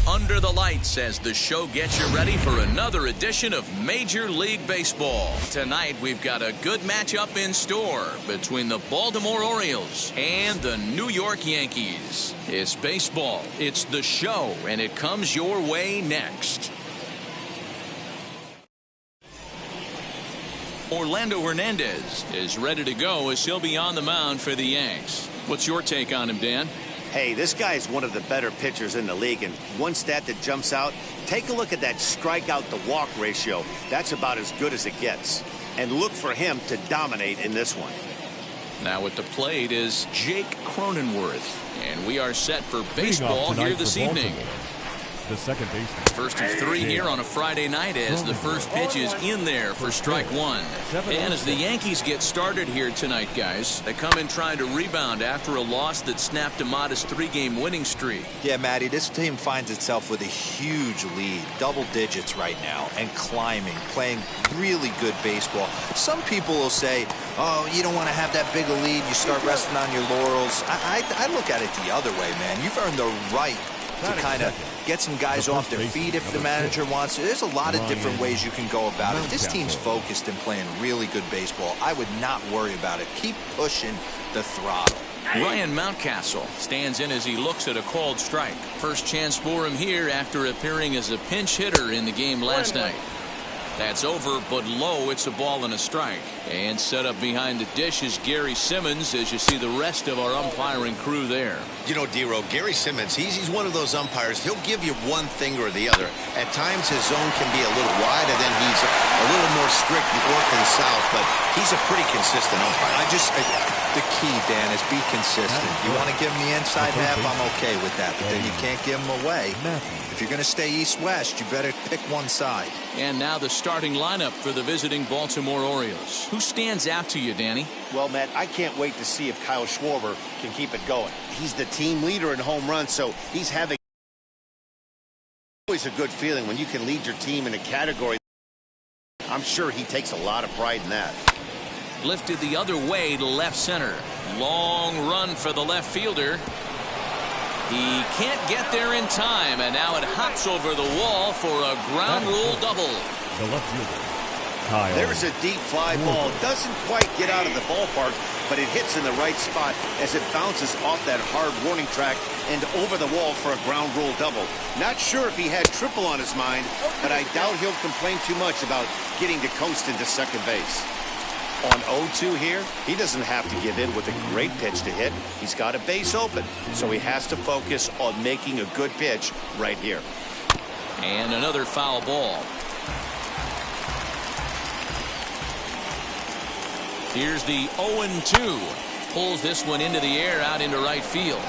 Under the lights as the show gets you ready for another edition of Major League Baseball. Tonight we've got a good matchup in store between the Baltimore Orioles and the New York Yankees. It's baseball, it's the show, and it comes your way next. Orlando Hernandez is ready to go as he'll be on the mound for the Yanks. What's your take on him, Dan? Hey, this guy is one of the better pitchers in the league, and one stat that jumps out, take a look at that strikeout to walk ratio. That's about as good as it gets. And look for him to dominate in this one. Now at the plate is Jake Cronenworth, and we are set for baseball here this evening. The second baseman. First of three here on a Friday night as the first pitch is in there for strike one. And as the Yankees get started here tonight, guys, they come in trying to rebound after a loss that snapped a modest 3-game winning streak. Yeah, Matty, this team finds itself with a huge lead, double digits right now, and climbing, playing really good baseball. Some people will say, oh, you don't want to have that big a lead, you start resting on your laurels. I look at it the other way, man. You've earned the right to kind of get some guys off their feet if the manager wants to. There's a lot of different ways you can go about it. This team's focused and playing really good baseball. I would not worry about it. Keep pushing the throttle. Ryan Mountcastle stands in as he looks at a called strike. First chance for him here after appearing as a pinch hitter in the game last night. That's over, but low. It's a ball and a strike. And set up behind the dish is Gary Simmons as you see the rest of our umpiring crew there. You know, D-Row, Gary Simmons, he's one of those umpires. He'll give you one thing or the other. At times his zone can be a little wide, and then he's a little more strict north and south, but he's a pretty consistent umpire. The key, Dan, is be consistent. You want to give him the inside half, I'm okay with that, but then you can't give him away. If you're going to stay east-west, you better pick one side. And now the starting lineup for the visiting Baltimore Orioles. Who stands out to you, Danny? Well, Matt, I can't wait to see if Kyle Schwarber can keep it going. He's the team leader in home runs, so he's having always a good feeling when you can lead your team in a category. I'm sure he takes a lot of pride in that. Lifted the other way to left center. Long run for the left fielder. He can't get there in time, and now it hops over the wall for a ground rule double. The left fielder. There's a deep fly ball. Doesn't quite get out of the ballpark, but it hits in the right spot as it bounces off that hard warning track and over the wall for a ground rule double. Not sure if he had triple on his mind, but I doubt he'll complain too much about getting to coast into second base. On 0-2 here, he doesn't have to give in with a great pitch to hit. He's got a base open, so he has to focus on making a good pitch right here. And another foul ball. Here's the 0-2. Pulls this one into the air out into right field.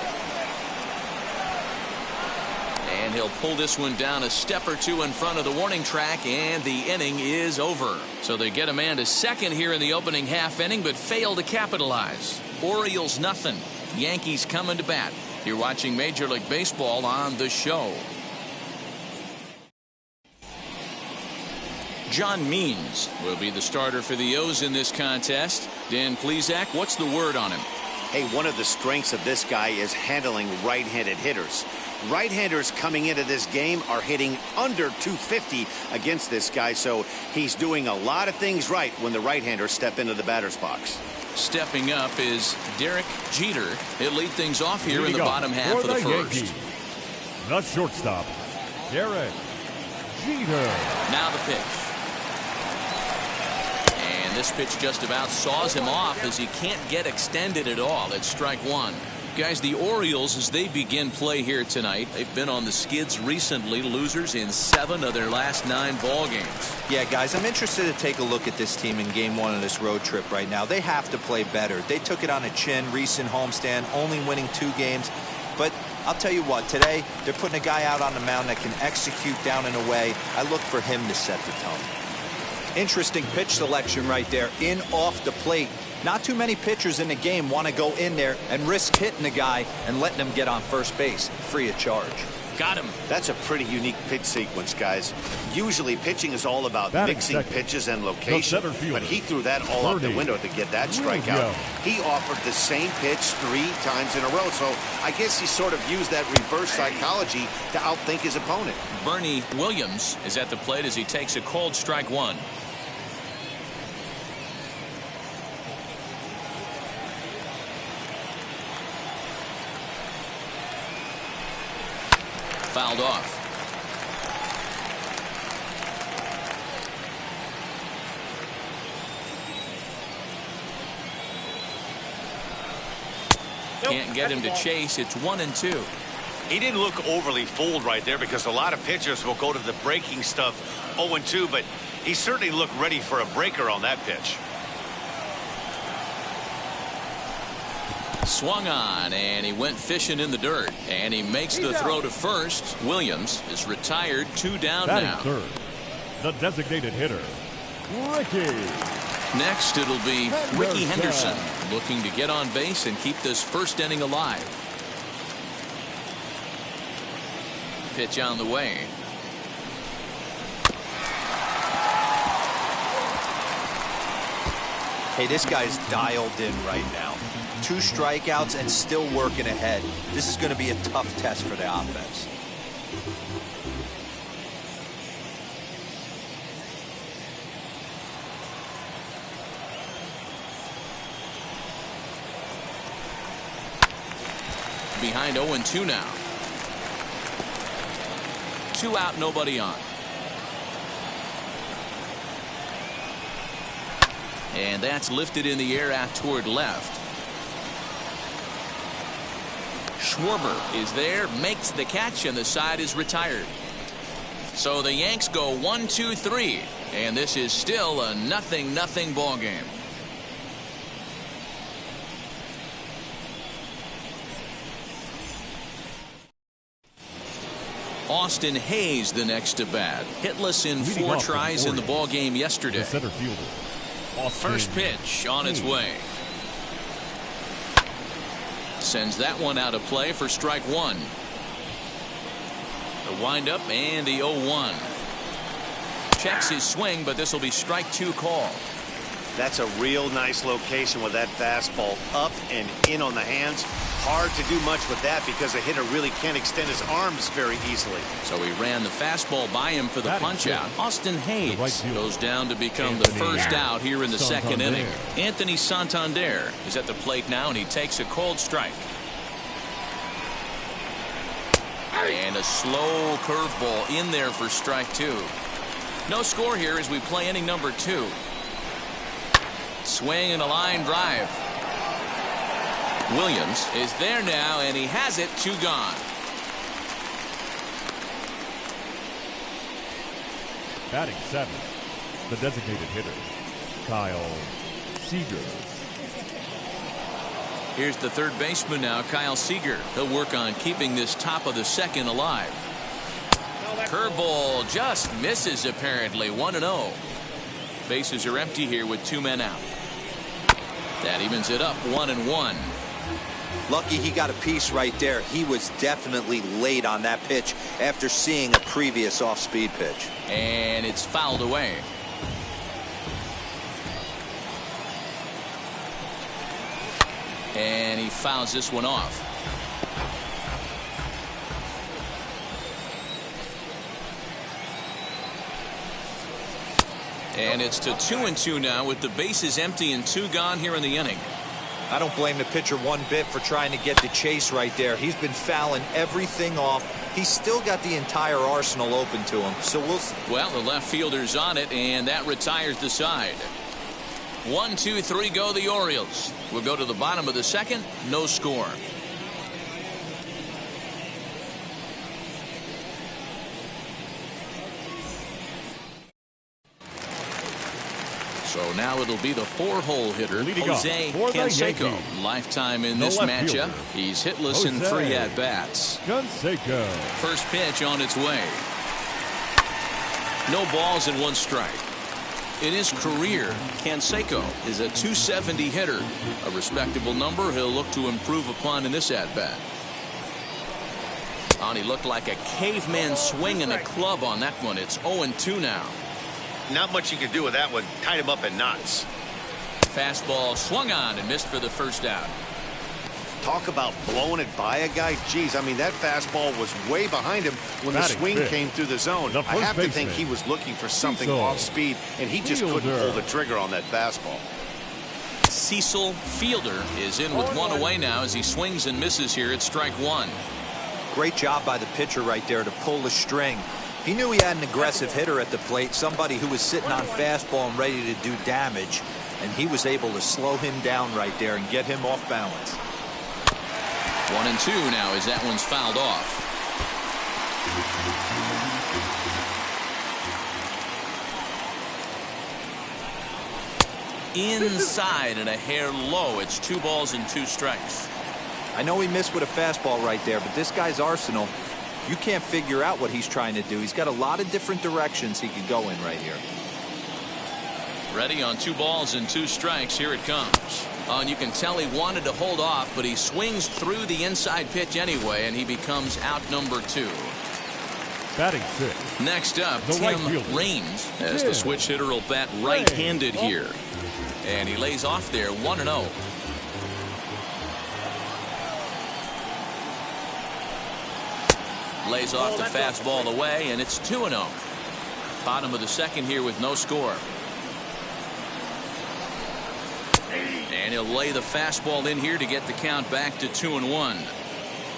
And he'll pull this one down a step or two in front of the warning track, and the inning is over. So they get a man to second here in the opening half inning, but fail to capitalize. Orioles nothing. Yankees coming to bat. You're watching Major League Baseball on the show. John Means will be the starter for the O's in this contest. Dan Plesac, what's the word on him? Hey, one of the strengths of this guy is handling right-handed hitters. Right-handers coming into this game are hitting under 250 against this guy, so he's doing a lot of things right when the right-handers step into the batter's box. Stepping up is Derek Jeter. He'll lead things off here in the bottom half of the first. Yankees, the shortstop, Derek Jeter. Now the pitch. And this pitch just about saws him off as he can't get extended at all. It's strike one. Guys, the Orioles, as they begin play here tonight, they've been on the skids recently, losers in 7 of their last 9 ball games. Yeah, guys, I'm interested to take a look at this team in game 1 of this road trip right now. They have to play better. They took it on a chin, recent homestand, only winning 2 games. But I'll tell you what, today they're putting a guy out on the mound that can execute down and away. I look for him to set the tone. Interesting pitch selection right there, in off the plate. Not too many pitchers in the game want to go in there and risk hitting the guy and letting him get on first base free of charge. Got him. That's a pretty unique pitch sequence, guys. Usually pitching is all about mixing pitches and location, but he threw that all out the window to get that strikeout. He offered the same pitch 3 times in a row, so I guess he sort of used that reverse psychology to outthink his opponent. Bernie Williams is at the plate as he takes a called strike 1. Fouled off. Can't get him to chase. It's 1-2. He didn't look overly fooled right there because a lot of pitchers will go to the breaking stuff 0-2, but he certainly looked ready for a breaker on that pitch. Swung on, and he went fishing in the dirt, and he makes the throw to first. Williams is retired, 2 down now. Third, the designated hitter, Ricky. Next, it'll be Ricky Henderson, looking to get on base and keep this first inning alive. Pitch on the way. Hey, this guy's dialed in right now. 2 strikeouts and still working ahead. This is going to be a tough test for the offense. Behind 0-2 now. 2 out, nobody on. And that's lifted in the air out toward left. Schwarber is there, makes the catch, and the side is retired. So the Yanks go 1-2-3, and this is still a 0-0 ball game. Austin Hayes the next to bat, hitless in 4 tries in the ball game yesterday. The center fielder, First pitch on its way. Sends that one out of play for strike 1. The windup and the 0-1. Checks his swing, but this will be strike 2 call. That's a real nice location with that fastball up and in on the hands. Hard to do much with that because a hitter really can't extend his arms very easily. So he ran the fastball by him for the punch out. Austin Hayes goes down to become the first out here in the second inning. Anthony Santander is at the plate now, and he takes a called strike. And a slow curveball in there for strike 2. No score here as we play inning number 2. Swing and a line drive. Williams is there now, and he has it. 2 gone. Batting 7th, the designated hitter, Kyle Seager. Here's the third baseman now, Kyle Seager. He'll work on keeping this top of the second alive. Curveball just misses apparently. 1-0. Bases are empty here with 2 men out. That evens it up 1-1. Lucky he got a piece right there. He was definitely late on that pitch after seeing a previous off-speed pitch. And it's fouled away. And he fouls this one off. And it's to 2-2 now with the bases empty and 2 gone here in the inning. I don't blame the pitcher one bit for trying to get the chase right there. He's been fouling everything off. He's still got the entire arsenal open to him. So we'll see. Well, the left fielder's on it, and that retires the side. 1, 2, 3 go the Orioles. We'll go to the bottom of the second. No score. So now it'll be the 4-hole hitter, Leading off Jose for the Canseco. Yankees, Lifetime in the this left matchup. fielder, He's hitless in 3 at-bats. Canseco. First pitch on its way. No balls and 1 strike. In his career, Canseco is a .270 hitter, a respectable number he'll look to improve upon in this at-bat. And he looked like a caveman swinging a club on that one. It's 0-2 now. Not much you can do with that one. Tied him up in knots. Fastball swung on and missed for the first out. Talk about blowing it by a guy. Geez, I mean, that fastball was way behind him when the Batting swing fifth, came through the zone. the I first have to think baseman, he was looking for something Cecil off speed, and he just couldn't Fielder. pull the trigger on that fastball. Cecil Fielder is in with 1 away now as he swings and misses here at strike 1. Great job by the pitcher right there to pull the string. He knew he had an aggressive hitter at the plate, somebody who was sitting on fastball and ready to do damage, and he was able to slow him down right there and get him off balance. 1-2 now as that one's fouled off. Inside and a hair low. It's 2 balls and 2 strikes. I know he missed with a fastball right there, but this guy's arsenal, you can't figure out what he's trying to do. He's got a lot of different directions he could go in right here. Ready on 2 balls and 2 strikes. Here it comes. Oh, and you can tell he wanted to hold off, but he swings through the inside pitch anyway, and he becomes out number 2. Batting 6. Next up, The right Tim fielder, Raines, as the switch hitter will bat right-handed here. And he lays off there 1-0. Lays off the fastball away, and it's 2-0. Bottom of the second here with no score. And he'll lay the fastball in here to get the count back to 2-1.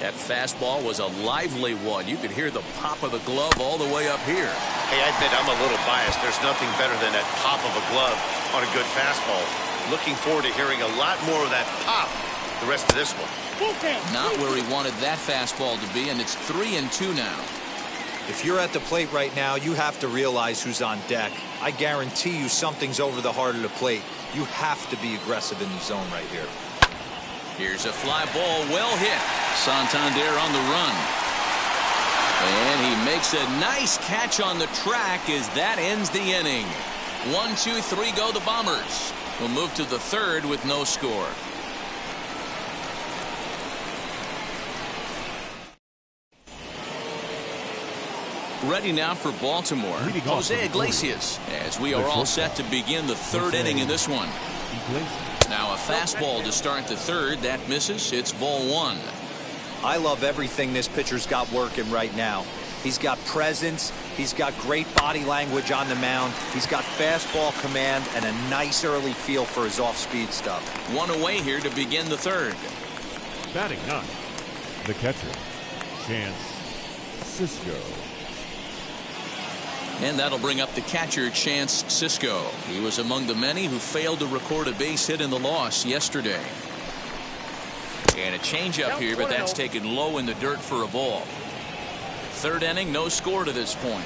That fastball was a lively one. You could hear the pop of the glove all the way up here. Hey, I admit I'm a little biased. There's nothing better than that pop of a glove on a good fastball. Looking forward to hearing a lot more of that pop the rest of this one. Not where he wanted that fastball to be, and it's 3-2 now. If you're at the plate right now, you have to realize who's on deck. I guarantee you something's over the heart of the plate. You have to be aggressive in the zone right here. Here's a fly ball, well hit. Santander on the run. And he makes a nice catch on the track as that ends the inning. 1, 2, 3 go the Bombers. We'll move to the 3rd with no score. Ready now for Baltimore, Jose Iglesias, as we are all set to begin the 3rd inning in this one. Now a fastball to start the 3rd. That misses. It's ball 1. I love everything this pitcher's got working right now. He's got presence. He's got great body language on the mound. He's got fastball command and a nice early feel for his off-speed stuff. 1 away here to begin the 3rd. Batting 9. The catcher, Chance Cisco. And that'll bring up the catcher, Chance Cisco. He was among the many who failed to record a base hit in the loss yesterday. And a changeup here, but that's taken low in the dirt for a ball. 3rd inning, no score to this point.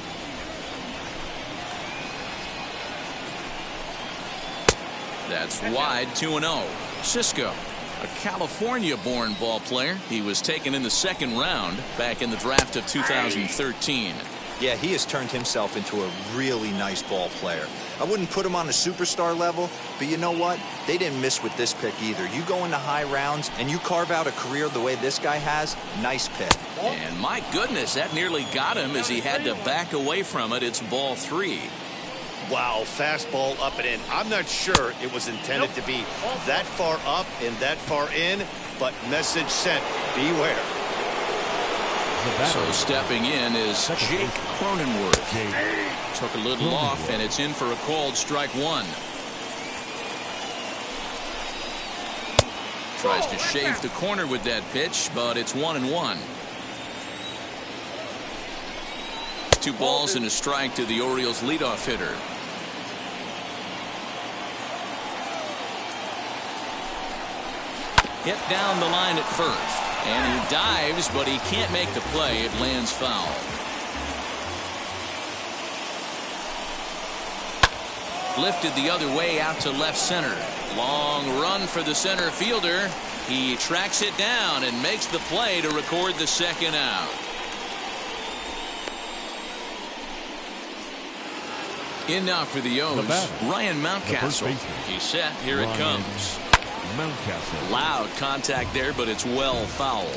That's wide, 2-0. Cisco, a California-born ball player. He was taken in the 2nd round back in the draft of 2013. Yeah, he has turned himself into a really nice ball player. I wouldn't put him on a superstar level, but you know what? They didn't miss with this pick either. You go into high rounds and you carve out a career the way this guy has, nice pick. And my goodness, that nearly got him as he had to back away from it. It's ball 3. Wow, fastball up and in. I'm not sure it was intended to be that far up and that far in, but message sent. Beware. So stepping in is Jake Cronenworth. Took a little off, and it's in for a called strike 1. Tries to shave the corner with that pitch, but it's 1-1. 2 balls and a strike to the Orioles leadoff hitter. Hit down the line at first. And he dives, but he can't make the play. It lands foul. Lifted the other way out to left center. Long run for the center fielder. He tracks it down and makes the play to record the second out. In now for the O's, Ryan Mountcastle. He's set. Here it comes. Mountcastle. Loud contact there, but it's well foul.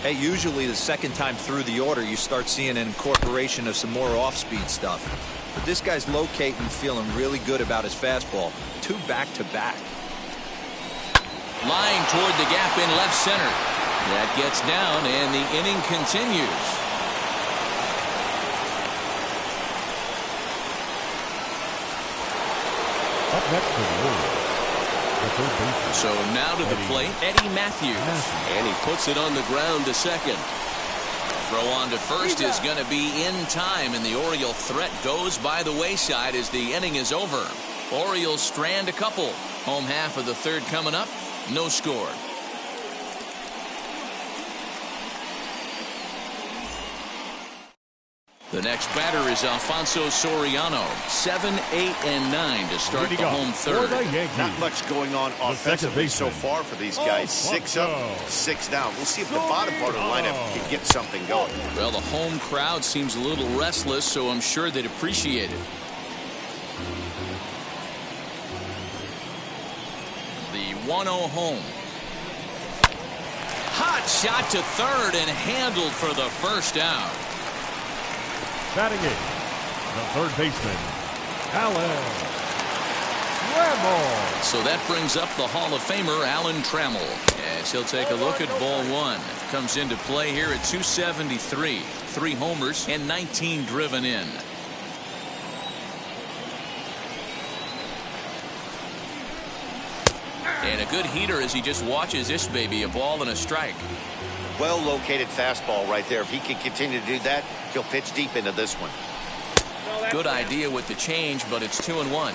Hey, usually the second time through the order, you start seeing an incorporation of some more off-speed stuff. But this guy's locating, feeling really good about his fastball. 2 back-to-back. Lying toward the gap in left center. That gets down, and the inning continues. Up next for the Orioles, the third baseman. So now to the plate, Eddie Matthews. And he puts it on the ground to second. Throw on to first is going to be in time, and the Oriole threat goes by the wayside as the inning is over. Orioles strand a couple. Home half of the third coming up. No score. The next batter is Alfonso Soriano. 7, 8, and 9 to start the home third. Not much going on offensively so far for these guys. 6 up, 6 down. We'll see if the bottom part of the lineup can get something going. Well, the home crowd seems a little restless, so I'm sure they'd appreciate it. The 1-0 home. Hot shot to third and handled for the first out. Batting 8, the third baseman, Alan Trammell. So that brings up the Hall of Famer Alan Trammell as he'll take a look at ball 1. Comes into play here at 273. 3 homers and 19 driven in. And a good heater as he just watches this baby, a ball and a strike. Well located fastball right there. If he can continue to do that, he'll pitch deep into this one. Good idea with the change, but it's 2-1.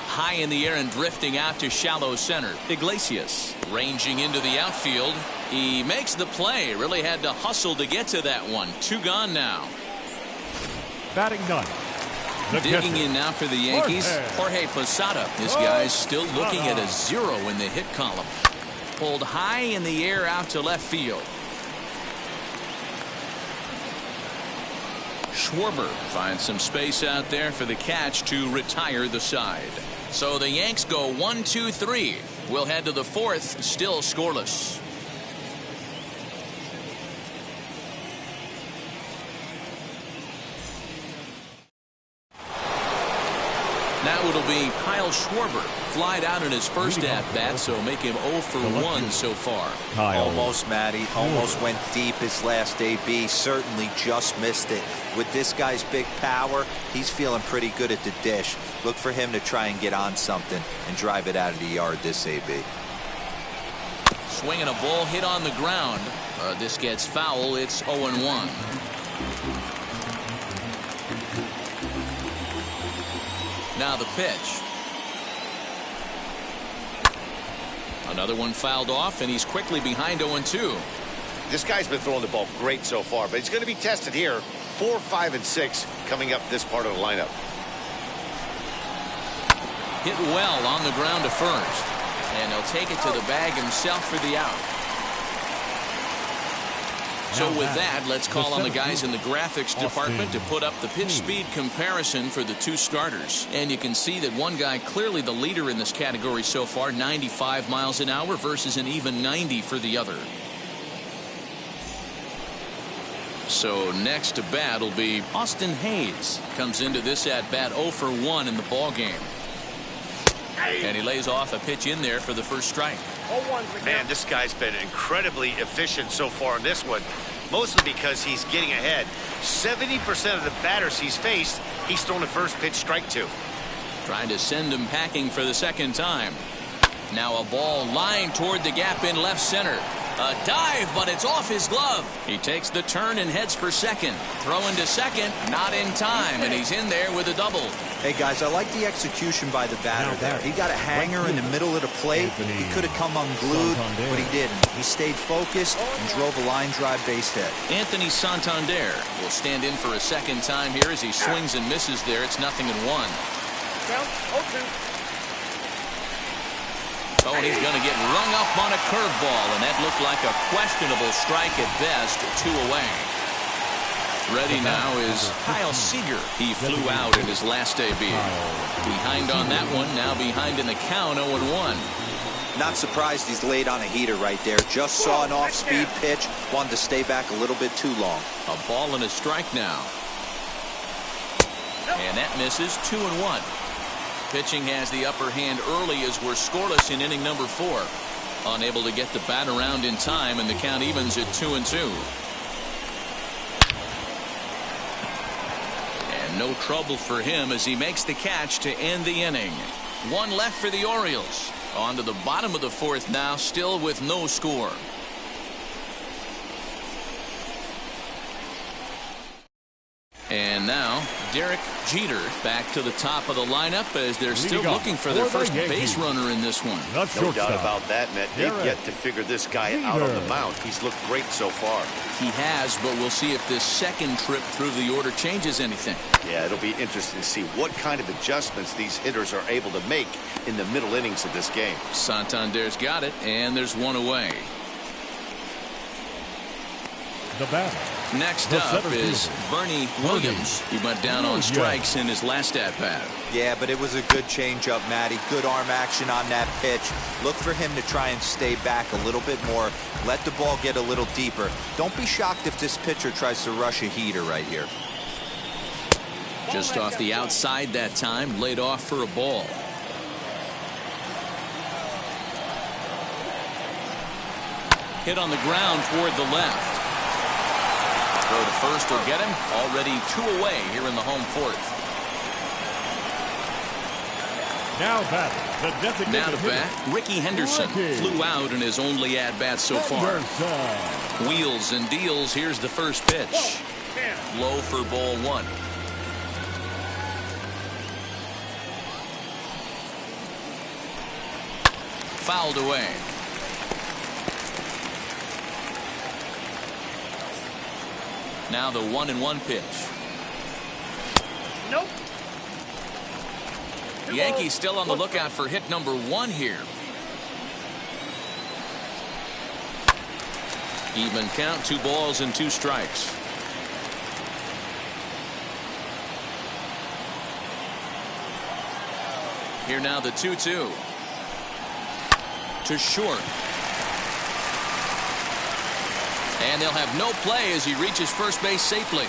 High in the air and drifting out to shallow center. Iglesias ranging into the outfield. He makes the play. Really had to hustle to get to that one. 2 gone now. Batting 9. Digging in now for the Yankees, Jorge Posada. This guy's still looking at a 0 in the hit column. Pulled high in the air out to left field. Schwarber finds some space out there for the catch to retire the side. So the Yanks go 1-2-3. We'll head to the 4th, still scoreless. Now it'll be Kyle Schwarber. Flied out in his first at-bat, so make him 0 for 1 so far. Almost, Matty. Almost went deep his last AB. Certainly just missed it. With this guy's big power, he's feeling pretty good at the dish. Look for him to try and get on something and drive it out of the yard this AB. Swinging a ball hit on the ground. This gets foul. It's 0-1. Now the pitch. Another one fouled off, and he's quickly behind 0-2. This guy's been throwing the ball great so far, but he's going to be tested here. 4, 5, and 6 coming up this part of the lineup. Hit well on the ground to first, and he'll take it to the bag himself for the out. So with that, let's call on the guys in the graphics department to put up the pitch speed comparison for the 2 starters. And you can see that one guy clearly the leader in this category so far, 95 miles an hour versus an even 90 for the other. So next to bat will be Austin Hayes. Comes into this at bat 0 for 1 in the ball game. And he lays off a pitch in there for the first strike. Man, this guy's been incredibly efficient so far in this one, mostly because he's getting ahead. 70% of the batters he's faced, he's thrown a first pitch strike to. Trying to send him packing for the second time. Now a ball lined toward the gap in left center. A dive, but it's off his glove. He takes the turn and heads for second. Throwing to second, not in time, and he's in there with a double. Hey, guys, I like the execution by the batter there. He got a hanger in the middle of the plate. He could have come unglued, but he didn't. He stayed focused and drove a line drive base hit. Anthony Santander will stand in for a second time here as he swings and misses there. It's 0-1. Oh, and he's going to get rung up on a curveball, and that looked like a questionable strike at best. 2 away. Ready now is Kyle Seager. He flew out in his last debut. Behind on that one, now behind in the count, 0-1. Not surprised he's laid on a heater right there. Just saw an off-speed pitch, wanted to stay back a little bit too long. A ball and a strike now. And that misses. 2-1. Pitching has the upper hand early as we're scoreless in inning number 4. Unable to get the bat around in time, and the count evens at 2-2. And no trouble for him as he makes the catch to end the inning. 1 left for the Orioles. On to the bottom of the 4th now, still with no score. And now Derek Jeter back to the top of the lineup as they're still looking for their first base runner in this one. No doubt about that, Matt. They've yet to figure this guy out on the mound. He's looked great so far. He has, but we'll see if this second trip through the order changes anything. Yeah, it'll be interesting to see what kind of adjustments these hitters are able to make in the middle innings of this game. Santander's got it, and there's 1 away. The batter. Next up is Bernie Williams. He went down on strikes in his last at-bat. Yeah, but it was a good changeup, Matty. Good arm action on that pitch. Look for him to try and stay back a little bit more. Let the ball get a little deeper. Don't be shocked if this pitcher tries to rush a heater right here. Just off the outside that time, laid off for a ball. Hit on the ground toward the left. Throw to first will get him. Already 2 away here in the home 4th. Now to bat, Ricky Henderson flew out in his only at-bat so far. Wheels and deals. Here's the first pitch. Low for ball 1. Fouled away. Now the 1-1 pitch. Nope. Yankees still on the lookout for hit number 1 here. Even count, 2 balls and 2 strikes. Here now the 2-2. To short. And they'll have no play as he reaches first base safely.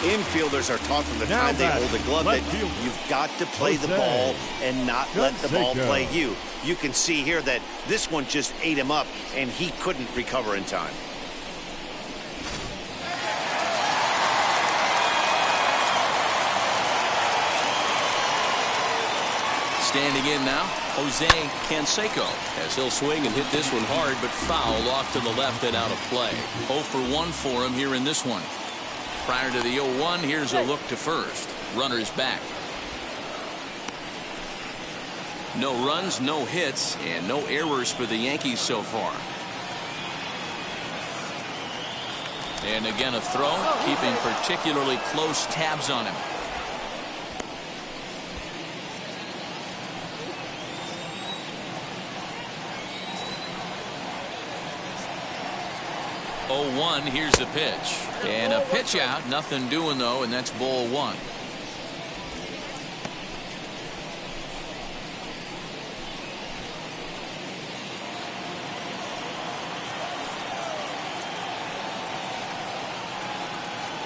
Infielders are taught from the time they hold the glove that you've got to play the ball and not let the ball play you. You can see here that this one just ate him up, and he couldn't recover in time. Standing in now, Jose Canseco, as he'll swing and hit this one hard, but foul off to the left and out of play. 0 for 1 for him here in this one. Prior to the 0-1, here's a look to first. Runners back. No runs, no hits, and no errors for the Yankees so far. And again a throw, keeping particularly close tabs on him. Oh, 0-1, here's the pitch. And a pitch out, nothing doing though, and that's ball 1.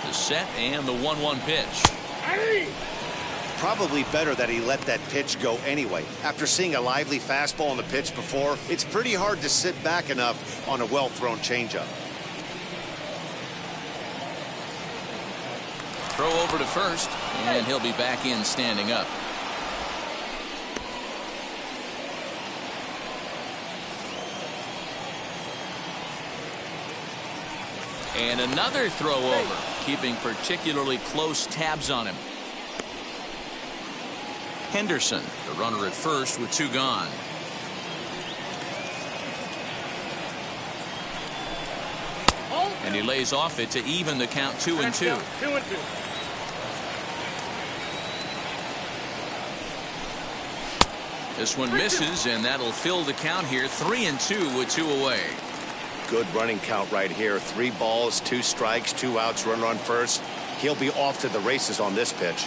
The set and the 1-1 pitch. Probably better that he let that pitch go anyway. After seeing a lively fastball on the pitch before, it's pretty hard to sit back enough on a well-thrown changeup. Throw over to first, and he'll be back in standing up. And another throw over, keeping particularly close tabs on him. Henderson, the runner at first with 2 gone. And he lays off it to even the count 2-2. This one misses, and that'll fill the count here. 3-2 with 2 away. Good running count right here. 3 balls, 2 strikes, 2 outs, runner on first. He'll be off to the races on this pitch.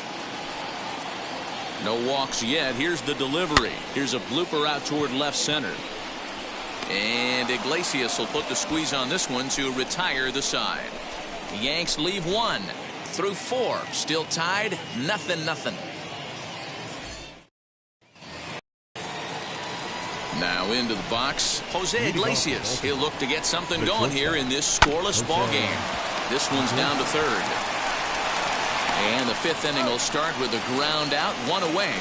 No walks yet. Here's the delivery. Here's a blooper out toward left center. And Iglesias will put the squeeze on this one to retire the side. The Yanks leave 1 through 4. Still tied, 0-0. Now into the box, Jose Iglesias. He'll look to get something going here in this scoreless ball game. This one's down to third. And the 5th inning will start with a ground out, 1 away.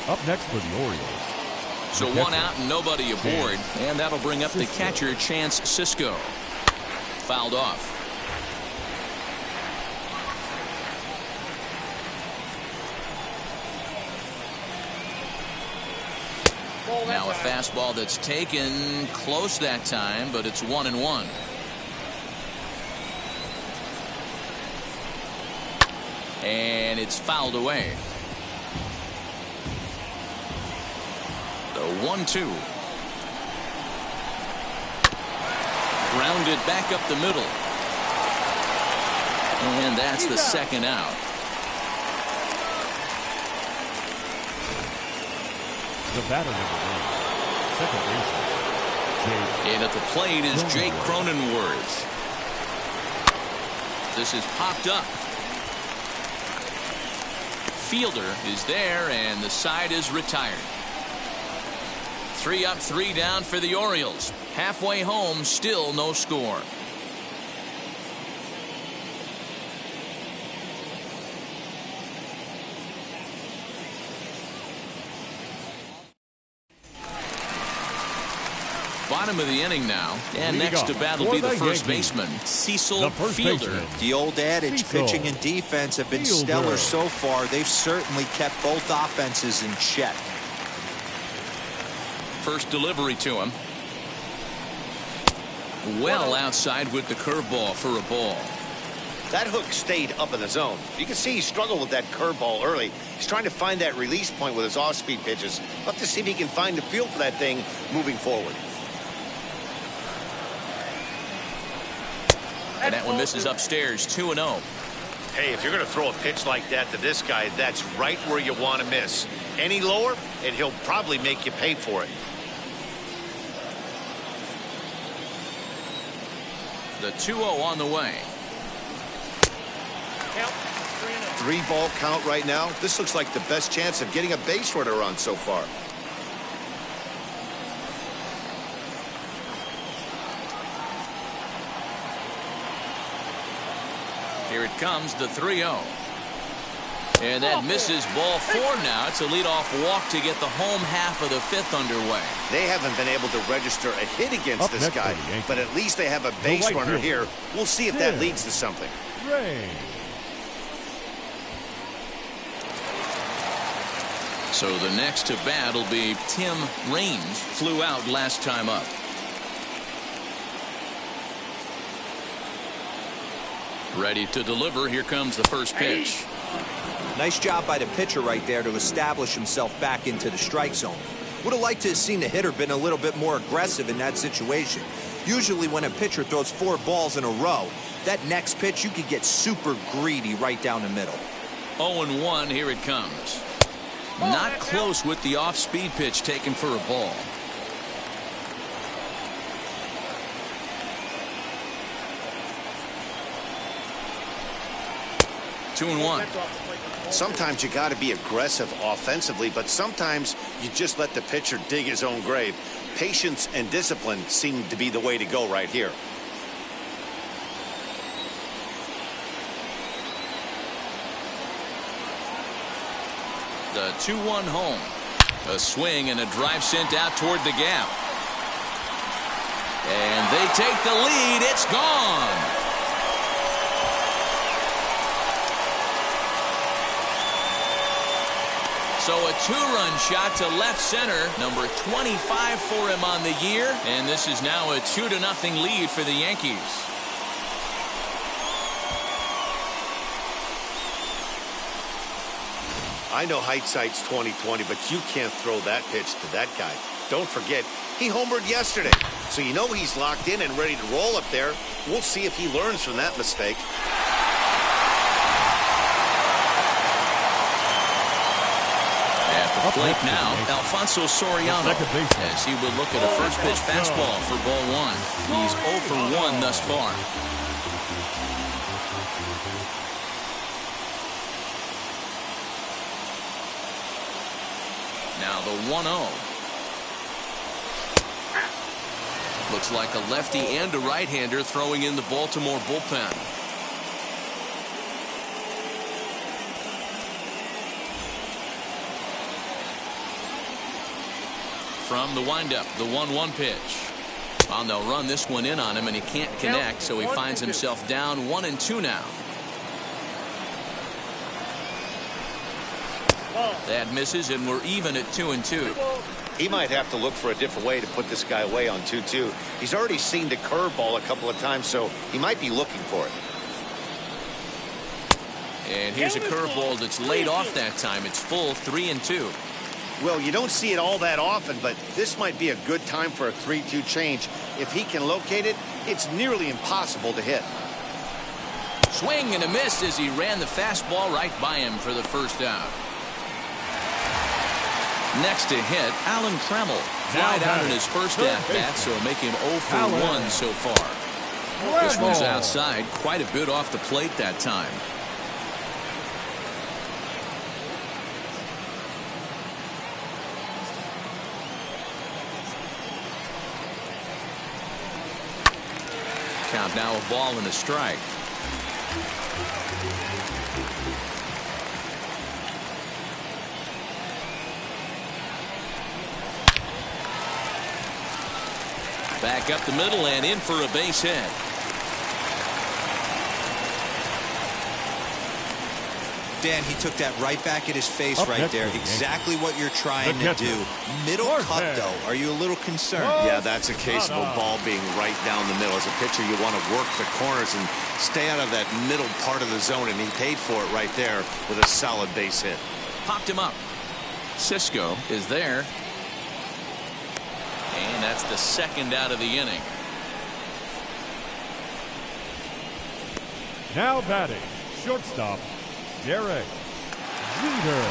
Up next for the Orioles. So 1 out and nobody aboard. And that'll bring up the catcher, Chance Sisco. Fouled off. Now a fastball that's taken close that time, but it's 1-1. And it's fouled away. The 1-2. Grounded back up the middle. And that's the 2nd out. The batter number 1, second baseman, And at the plate is Jake Cronenworth. This is popped up. Fielder is there, and the side is retired. 3 up, 3 down for the Orioles. Halfway home, still no score. Bottom of the inning now, and next to bat will be the first baseman, Cecil Fielder. The old adage, pitching and defense have been stellar so far. They've certainly kept both offenses in check. First delivery to him. Well outside with the curveball for a ball. That hook stayed up in the zone. You can see he struggled with that curveball early. He's trying to find that release point with his off-speed pitches. Love to see if he can find the feel for that thing moving forward. And that one misses upstairs, 2-0. Hey, if you're going to throw a pitch like that to this guy, that's right where you want to miss. Any lower, and he'll probably make you pay for it. The 2-0 on the way. 3-ball count right now. This looks like the best chance of getting a base runner on so far. Here it comes, the 3-0. And that misses, ball 4 now. It's a leadoff walk to get the home half of the 5th underway. They haven't been able to register a hit against this guy, but at least they have a base runner here. We'll see if that leads to something. So the next to bat will be Tim Raines. Flew out last time up. Ready to deliver. Here comes the first pitch. Nice job by the pitcher right there to establish himself back into the strike zone. Would have liked to have seen the hitter been a little bit more aggressive in that situation. Usually when a pitcher throws 4 balls in a row, that next pitch you could get super greedy right down the middle. 0-1, here it comes. Not close with the off-speed pitch taken for a ball. Two and 1. Sometimes you got to be aggressive offensively, but sometimes you just let the pitcher dig his own grave. Patience and discipline seem to be the way to go right here. The 2-1 home. A swing and a drive sent out toward the gap. And they take the lead. It's gone. So a two-run shot to left center. Number 25 for him on the year. And this is now a 2-0 lead for the Yankees. I know hindsight's 20/20, but you can't throw that pitch to that guy. Don't forget, he homered yesterday. So you know he's locked in and ready to roll up there. We'll see if he learns from that mistake. At the plate now, Alfonso Soriano, as he will look at a first pitch fastball for ball one. He's 0 for 1 thus far. Now the 1-0. Looks like a lefty and a right-hander throwing in the Baltimore bullpen. From the windup, the 1-1 pitch. Oh, they'll run this one in on him, and he can't connect, so he finds himself down 1-2 now. That misses, and we're even at 2-2. He might have to look for a different way to put this guy away on 2-2. He's already seen the curveball a couple of times, so he might be looking for it. And here's a curveball that's laid off that time. It's full 3-2. Well, you don't see it all that often, but this might be a good time for a 3-2 change. If he can locate it, it's nearly impossible to hit. Swing and a miss as he ran the fastball right by him for the first out. Next to hit, Alan Trammell. Flied out in his first at-bat, so make him 0 for 1 so far. This one's outside, quite a bit off the plate that time. Count now a ball and a strike. Back up the middle and in for a base hit. Dan, he took that right back at his face right there. Exactly what you're trying to do. Middle cut, though. Are you a little concerned? Yeah, that's a case of a ball being right down the middle. As a pitcher, you want to work the corners and stay out of that middle part of the zone, and he paid for it right there with a solid base hit. Popped him up. Cisco is there. And that's the second out of the inning. Now batting, shortstop, Derek Jeter.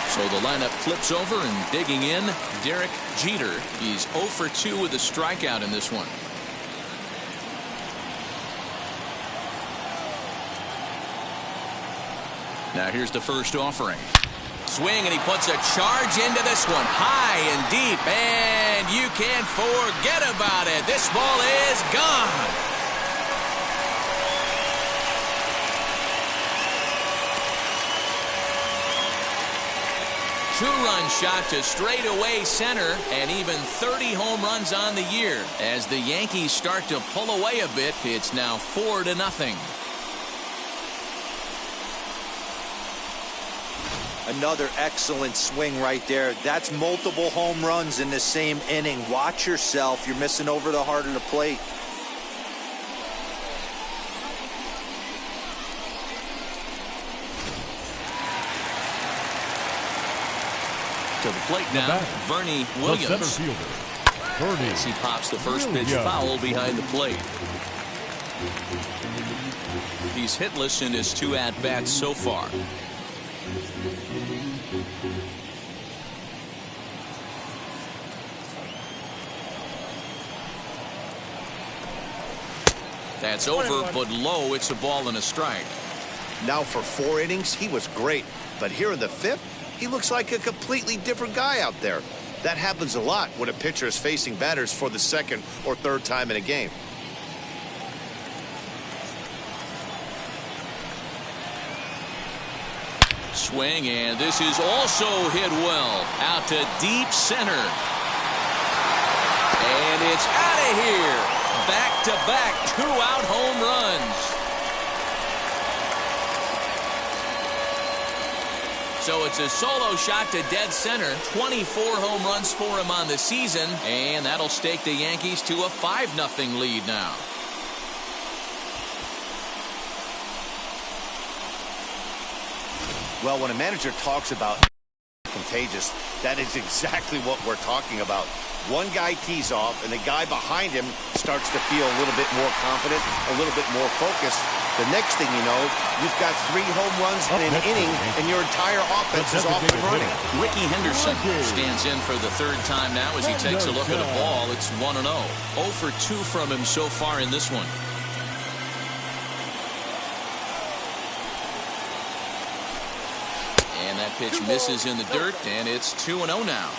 So the lineup flips over and digging in, Derek Jeter. He's 0 for 2 with a strikeout in this one. Now here's the first offering. Swing, and he puts a charge into this one. High and deep, and you can't forget about it. This ball is gone. Two-run shot to straightaway center, and even 30 home runs on the year. As the Yankees start to pull away a bit, it's now 4-0. Another excellent swing right there. That's multiple home runs in the same inning. Watch yourself. You're missing over the heart of the plate. To the plate now, Bernie Williams. As he pops the first pitch foul behind the plate. He's hitless in his 2 at-bats so far. That's over, but low. It's a ball and a strike. Now for 4 innings, he was great. But here in the 5th, he looks like a completely different guy out there. That happens a lot when a pitcher is facing batters for the 2nd or 3rd time in a game. Swing, and this is also hit well. Out to deep center. And it's out of here. Back-to-back two-out home runs. So it's a solo shot to dead center. 24 home runs for him on the season. And that'll stake the Yankees to a 5-0 lead now. Well, when a manager talks about contagious, that is exactly what we're talking about. One guy tees off, and the guy behind him starts to feel a little bit more confident, a little bit more focused. The next thing you know, you've got 3 home runs in an inning, and your entire offense is off and running. Ricky Henderson stands in for the 3rd time now as he takes a look at a ball. It's 1-0. 0 for 2 from him so far in this one. And that pitch misses in the dirt, and it's 2-0 now.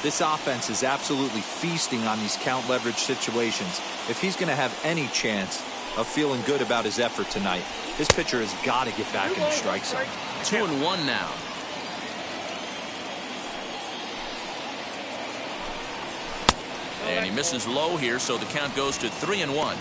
This offense is absolutely feasting on these count leverage situations. If he's going to have any chance of feeling good about his effort tonight, this pitcher has got to get back in the strike zone. 2-1 now. And he misses low here, so the count goes to 3-1.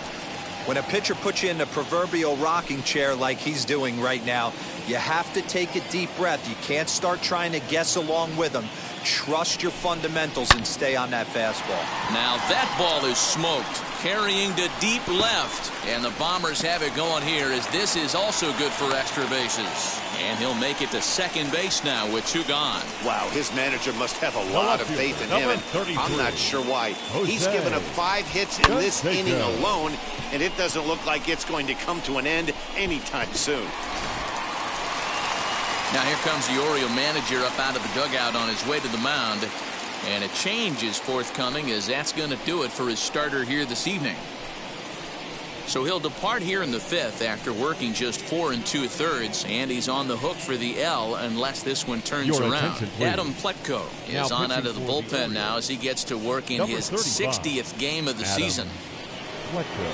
When a pitcher puts you in the proverbial rocking chair like he's doing right now, you have to take a deep breath. You can't start trying to guess along with him. Trust your fundamentals and stay on that fastball. Now that ball is smoked, carrying to deep left. And the Bombers have it going here as this is also good for extra bases. And he'll make it to second base now with 2 gone. Wow, his manager must have a lot of faith in him, and I'm not sure why. He's given up 5 hits in this inning alone, and it doesn't look like it's going to come to an end anytime soon. Now here comes the Oriole manager up out of the dugout on his way to the mound. And a change is forthcoming as that's going to do it for his starter here this evening. So he'll depart here in the 5th after working just 4 2/3, and he's on the hook for the L unless this one turns around. Adam Pletko is on out of the bullpen now as he gets to work in his 60th game of the season. Pletko.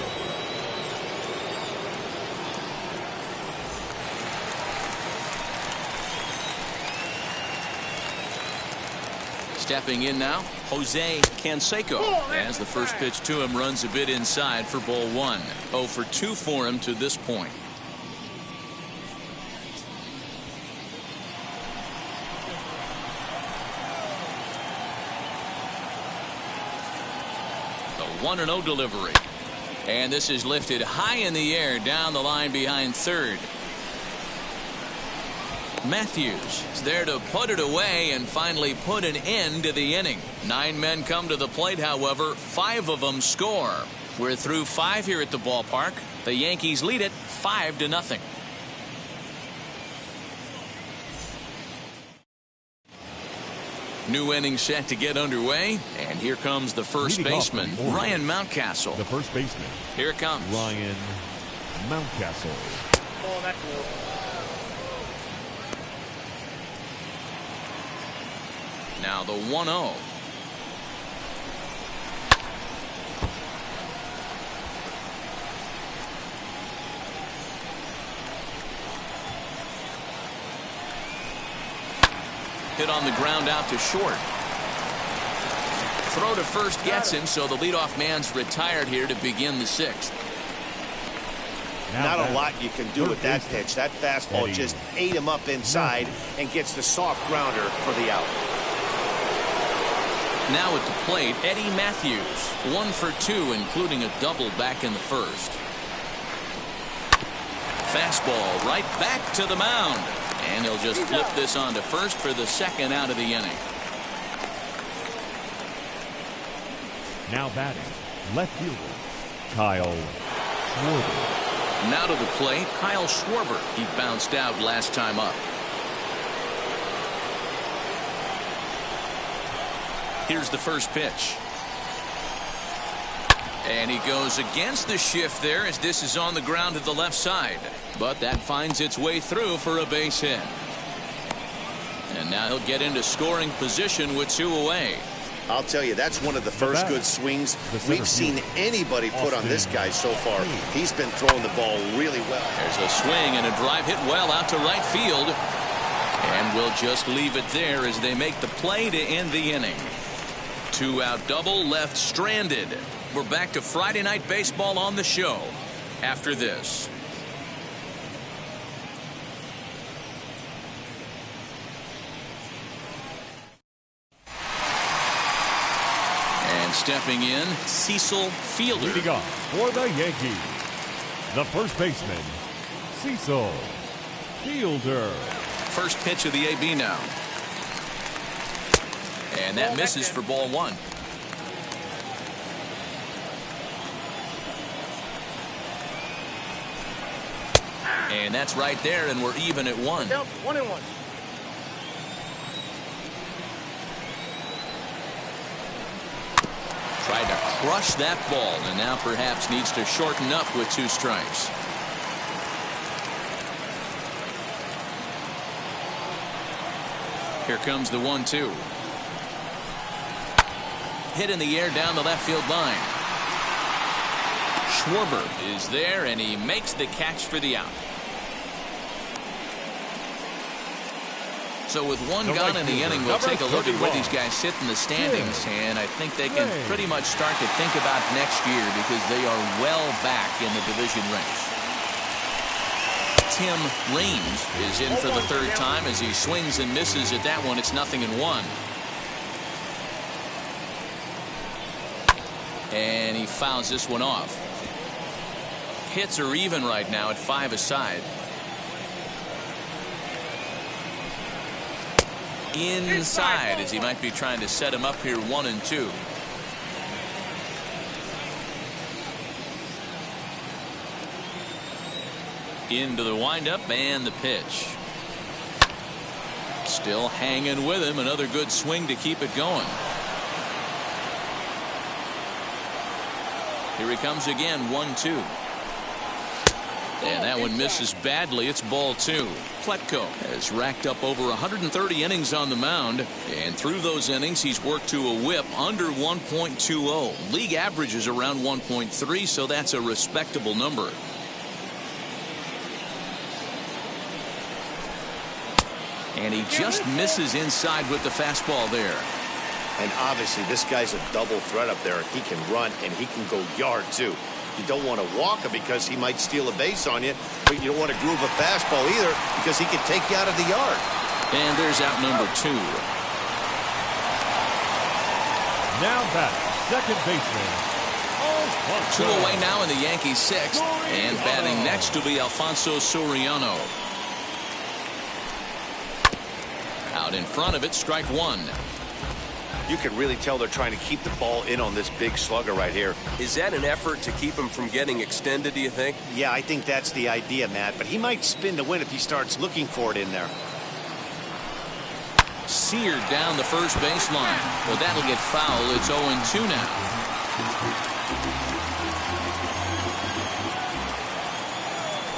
Stepping in now, Jose Canseco, as the first pitch to him runs a bit inside for ball 1. 0 for 2 for him to this point. The 1-0 delivery. And this is lifted high in the air down the line behind third. Matthews is there to put it away and finally put an end to the inning. 9 men come to the plate, however, 5 of them score. We're through 5 here at the ballpark. The Yankees lead it 5-0. New inning set to get underway, and here comes the first baseman, Ryan Mountcastle. The first baseman. Here it comes. Ryan Mountcastle. Oh, that's cool. Now the 1-0. Hit on the ground out to short. Throw to first gets him, so the leadoff man's retired here to begin the 6th. Not a lot you can do with that pitch. That fastball just ate him up inside and gets the soft grounder for the out. Now at the plate, Eddie Matthews. 1 for 2, including a double back in the first. Fastball right back to the mound. And he'll just flip this on to first for the 2nd out of the inning. Now batting, left fielder, Kyle Schwarber. Now to the plate, Kyle Schwarber. He bounced out last time up. Here's the first pitch. And he goes against the shift there as this is on the ground to the left side. But that finds its way through for a base hit. And now he'll get into scoring position with 2 away. I'll tell you, that's one of the first good swings we've seen anybody put on this guy so far. He's been throwing the ball really well. There's a swing and a drive hit well out to right field. And we'll just leave it there as they make the play to end the inning. 2-out double left stranded. We're back to Friday Night Baseball on the show after this. And stepping in, Cecil Fielder. Leading off for the Yankees, the first baseman, Cecil Fielder. First pitch of the AB now. And that misses for ball one. And that's right there, and we're even at 1. 1-1. Tried to crush that ball, and now perhaps needs to shorten up with 2 strikes. Here comes the 1-2. Hit in the air down the left field line. Schwarber is there, and he makes the catch for the out. So with 1 gone in the inning, we'll take a look at where these guys sit in the standings, and I think they can pretty much start to think about next year because they are well back in the division race. Tim Raines is in for the 3rd time as he swings and misses at that one. It's 0-1. And he fouls this one off. Hits are even right now at 5 aside. Inside as he might be trying to set him up here 1-2. Into the windup and the pitch. Still hanging with him. Another good swing to keep it going. Here he comes again, 1-2. And that one misses badly. It's ball 2. Pletko has racked up over 130 innings on the mound, and through those innings he's worked to a whip under 1.20. League average is around 1.3, so that's a respectable number. And he just misses inside with the fastball there. And obviously this guy's a double threat up there. He can run and he can go yard too. You don't want to walk him because he might steal a base on you, but you don't want to groove a fastball either because he can take you out of the yard. And there's out number 2. Now back, second baseman, Alfonso. 2 away now in the Yankees 6th, and batting next to be Alfonso Soriano. Out in front of it, strike 1. You can really tell they're trying to keep the ball in on this big slugger right here. Is that an effort to keep him from getting extended, do you think? Yeah, I think that's the idea, Matt, but he might spin to win if he starts looking for it in there. Seared down the first baseline. Well, that'll get foul. It's 0-2 now.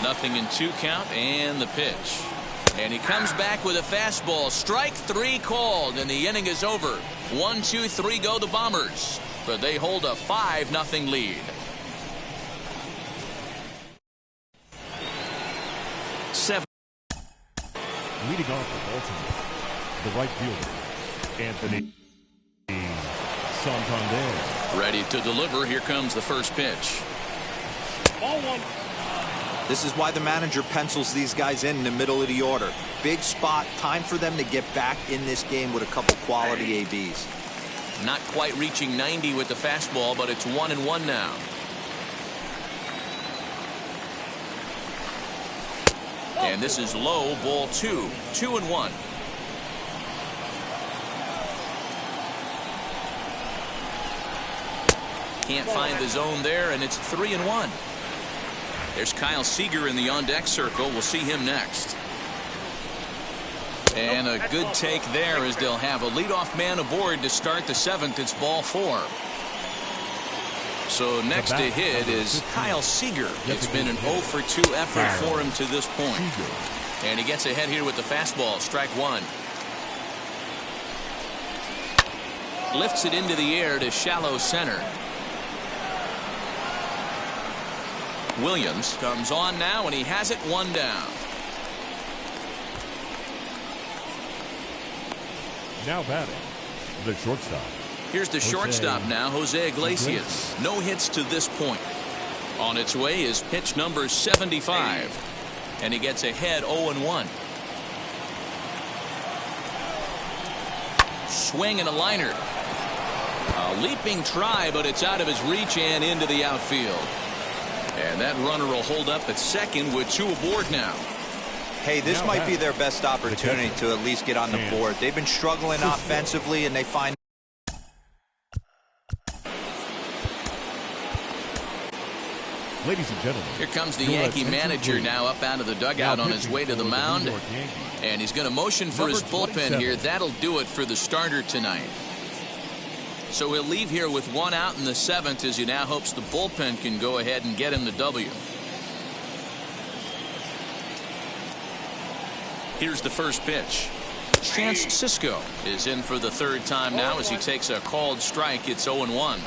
Nothing in 2 count, and the pitch. And he comes back with a fastball. Strike 3 called, and the inning is over. 1, 2, 3 go the Bombers, but they hold a 5-0 lead. Leading off for Baltimore, the right fielder, Anthony Santander. Ready to deliver. Here comes the first pitch. Ball 1. This is why the manager pencils these guys in the middle of the order. Big spot. Time for them to get back in this game with a couple quality ABs. Not quite reaching 90 with the fastball, but it's 1-1 now. And this is low, ball 2. 2-1. Can't find the zone there, and it's 3-1. There's Kyle Seager in the on-deck circle. We'll see him next. And a good take there as they'll have a leadoff man aboard to start the 7th. It's ball 4. So next to hit is Kyle Seager. It's been an 0-for-2 effort for him to this point. And he gets ahead here with the fastball. Strike 1. Lifts it into the air to shallow center. Williams comes on now, and he has it 1 down. Now batting, the shortstop, Here's the shortstop now, Jose Iglesias. No hits to this point. On its way is pitch number 75. And he gets ahead 0-1. Swing and a liner. A leaping try, but it's out of his reach and into the outfield. And that runner will hold up at second with 2 aboard now. Hey, this might be their best opportunity to at least get on the board. They've been struggling offensively, and they find... Ladies and gentlemen, here comes the Yankee manager now up out of the dugout on his way to the mound. And he's going to motion for his bullpen here. That'll do it for the starter tonight. So he'll leave here with 1 out in the 7th as he now hopes the bullpen can go ahead and get him the W. Here's the first pitch. Chance Cisco is in for the 3rd time now as he takes a called strike. It's 0-1.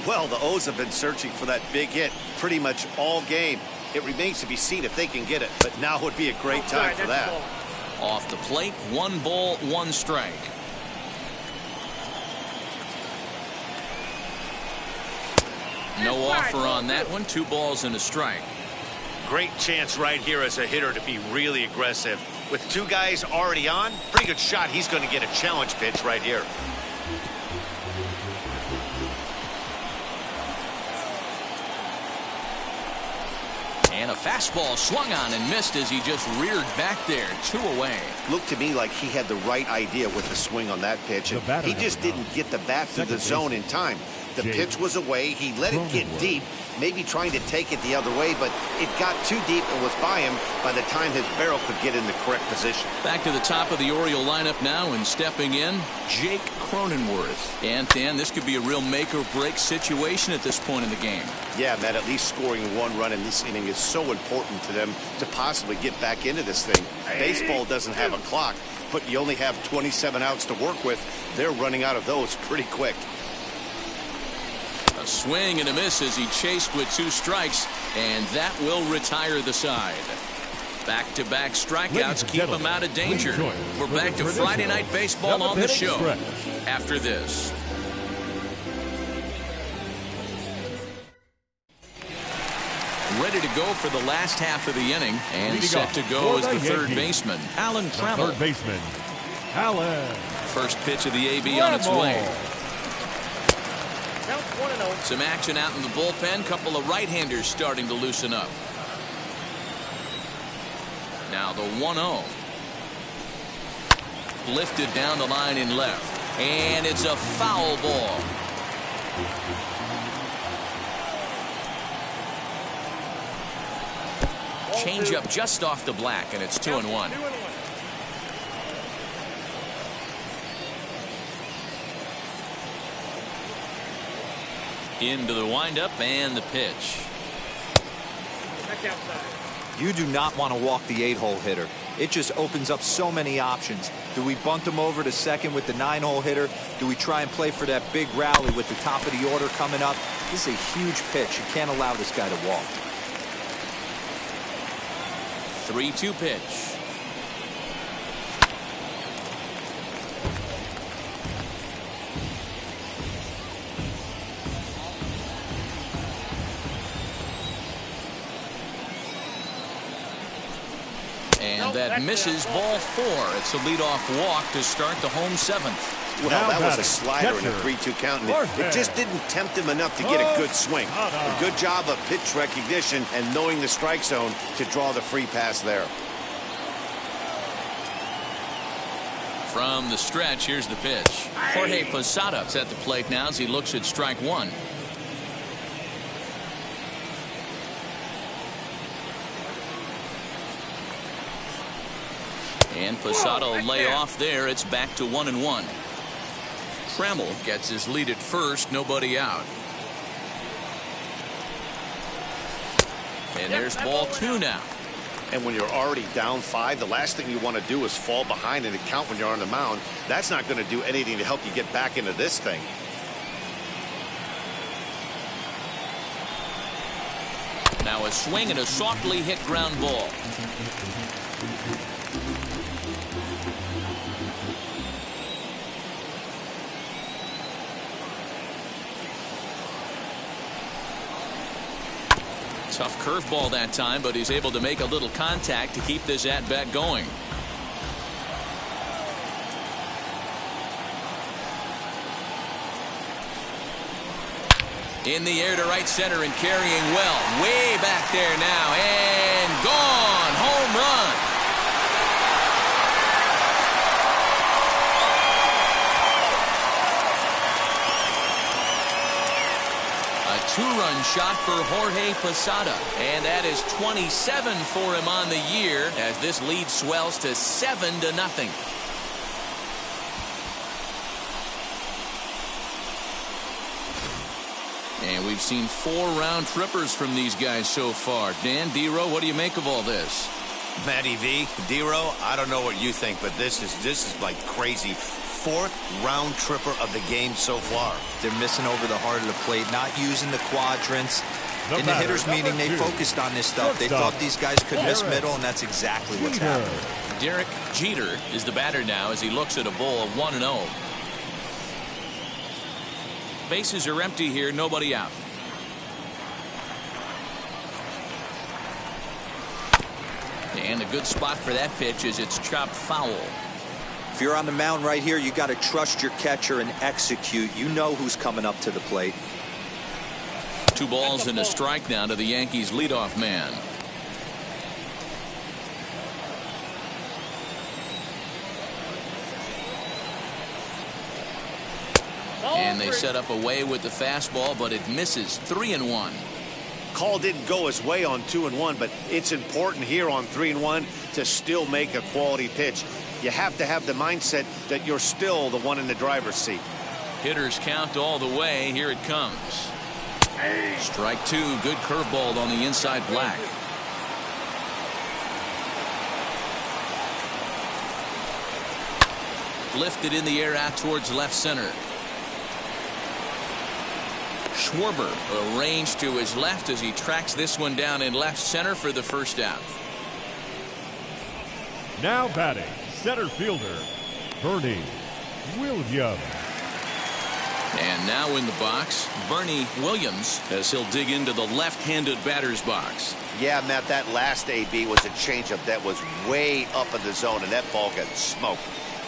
Well, the O's have been searching for that big hit pretty much all game. It remains to be seen if they can get it, but now would be a great time for that. Off the plate, 1 ball, 1 strike. No offer on that one. 2 balls and a strike. Great chance right here as a hitter to be really aggressive. With 2 guys already on, pretty good shot. He's going to get a challenge pitch right here. And a fastball swung on and missed as he just reared back there. 2 away. Looked to me like he had the right idea with the swing on that pitch. And he just didn't get the bat through the zone in time. The pitch was away. He let it get deep, maybe trying to take it the other way, but it got too deep and was by him by the time his barrel could get in the correct position. Back to the top of the Oriole lineup now, and stepping in, Jake Cronenworth. And Dan, this could be a real make or break situation at this point in the game. Yeah, Matt, at least scoring 1 run in this inning is so important to them to possibly get back into this thing. Baseball doesn't have a clock, but you only have 27 outs to work with. They're running out of those pretty quick. A swing and a miss as he chased with 2 strikes, and that will retire the side. Back-to-back strikeouts keep him out of danger. We're back to Friday Night Baseball on the show after this. Ready to go for the last half of the inning, and set to go as the 3rd baseman, Alan Trammell. 3rd baseman, Alan. First pitch of the AB on its way. Some action out in the bullpen. Couple of right-handers starting to loosen up. Now the 1-0. Lifted down the line in left. And it's a foul ball. Change up just off the black, and it's 2-1. Into the windup and the pitch. You do not want to walk the 8-hole hitter. It just opens up so many options. Do we bunt him over to second with the 9-hole hitter? Do we try and play for that big rally with the top of the order coming up? This is a huge pitch. You can't allow this guy to walk. 3-2 pitch. And that misses, ball 4. It's a leadoff walk to start the home 7th. Well, that was a slider in a 3-2 count, and it just didn't tempt him enough to get a good swing. A good job of pitch recognition and knowing the strike zone to draw the free pass there. From the stretch, here's the pitch. Jorge Posada's at the plate now as he looks at strike 1. And Posada will lay off there. It's back to 1-1. Trammell gets his lead at first. Nobody out. And there's ball 2 now. And when you're already down 5, the last thing you want to do is fall behind in the count when you're on the mound. That's not going to do anything to help you get back into this thing. Now a swing and a softly hit ground ball. Tough curveball that time, but he's able to make a little contact to keep this at-bat going. In the air to right center and carrying well. Way back there now. And gone. Home run. A two-run shot for Jorge Posada. And that is 27 for him on the year as this lead swells to 7-0. And we've seen 4 round trippers from these guys so far. Dan, D-Row, what do you make of all this? Matty V, D-Row, I don't know what you think, but this is like crazy. 4th round tripper of the game so far. They're missing over the heart of the plate, not using the quadrants. In the hitters meeting, they focused on this stuff. They thought these guys could miss middle, and that's exactly what's happening. Derek Jeter is the batter now as he looks at a ball of 1-0. Bases are empty here, nobody out. And a good spot for that pitch as it's chopped foul. If you're on the mound right here, you got to trust your catcher and execute. You know who's coming up to the plate. 2 balls and a strike now to the Yankees leadoff man. And they set up away with the fastball, but it misses. 3-1. Call didn't go his way on 2-1, but it's important here on 3-1 to still make a quality pitch. You have to have the mindset that you're still the one in the driver's seat. Hitters count all the way. Here it comes. Strike 2. Good curveball on the inside black. Lifted in the air out towards left center. Schwarber arranged to his left as he tracks this one down in left center for the first out. Now batting, center fielder, Bernie Williams. And now in the box, Bernie Williams as he'll dig into the left-handed batter's box. Yeah, Matt, that last AB was a changeup that was way up in the zone, and that ball got smoked.